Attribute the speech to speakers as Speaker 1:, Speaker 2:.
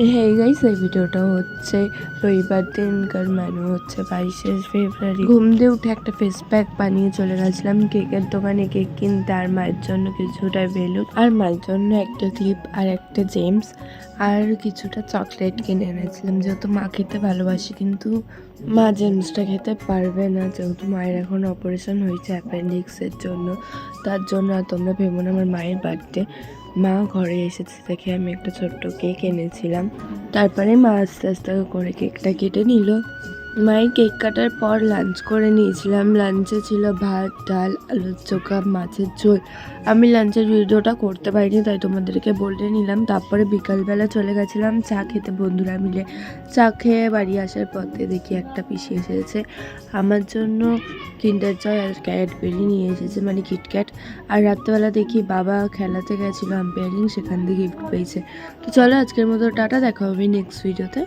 Speaker 1: হ্যাঁ গাইস, এই ভিডিওটা হচ্ছে রবিবার দিনকার, মানে হচ্ছে 22শে ফেব্রুয়ারি। ঘুম দিয়ে উঠে একটা ফেস প্যাক বানিয়ে চলে গেছিলাম কেকের দোকানে কেক কিনতে, আর মায়ের জন্য কিছুটা বেলুন, আর মায়ের জন্য একটা ক্লিপ আর একটা জেমস আর কিছুটা চকলেট কিনে এনেছিলাম, যেহেতু মা খেতে ভালোবাসি। কিন্তু মা জেমসটা খেতে পারবে না, যেহেতু মায়ের এখন অপারেশন হয়েছে অ্যাপেন্ডিক্সের জন্য। তার জন্য আর তোমরা ভেবো না আমার মায়ের বার্থডে। মা ঘরে এসেছে দেখে আমি একটা ছোট্ট কেক এনেছিলাম। তারপরে মা আস্তে আস্তে করে কেকটা কেটে নিল। মায়ের কেক কাটার পর লাঞ্চ করে নিয়েছিলাম। লাঞ্চে ছিল ভাত, ডাল, আলুর চোখা, মাছের ঝোল। আমি লাঞ্চের ভিডিওটা করতে পারিনি, তাই তোমাদেরকে বলে নিলাম। তারপরে বিকালবেলা চলে গেছিলাম চা খেতে বন্ধুরা মিলে। চা খেয়ে বাড়ি আসার পথে দেখি একটা পিসি এসেছে আমার জন্য কিন্ডার জয় আর ক্যাডবেরি নিয়ে এসেছে, মানে কিটক্যাট। আর রাত্রেবেলা দেখি বাবা খেলাতে গেছিলো আম্পায়ারিং, সেখান থেকে গিফট পেয়েছে। তো চলো আজকের মতো টাটা, দেখা হবে নেক্সট ভিডিওতে।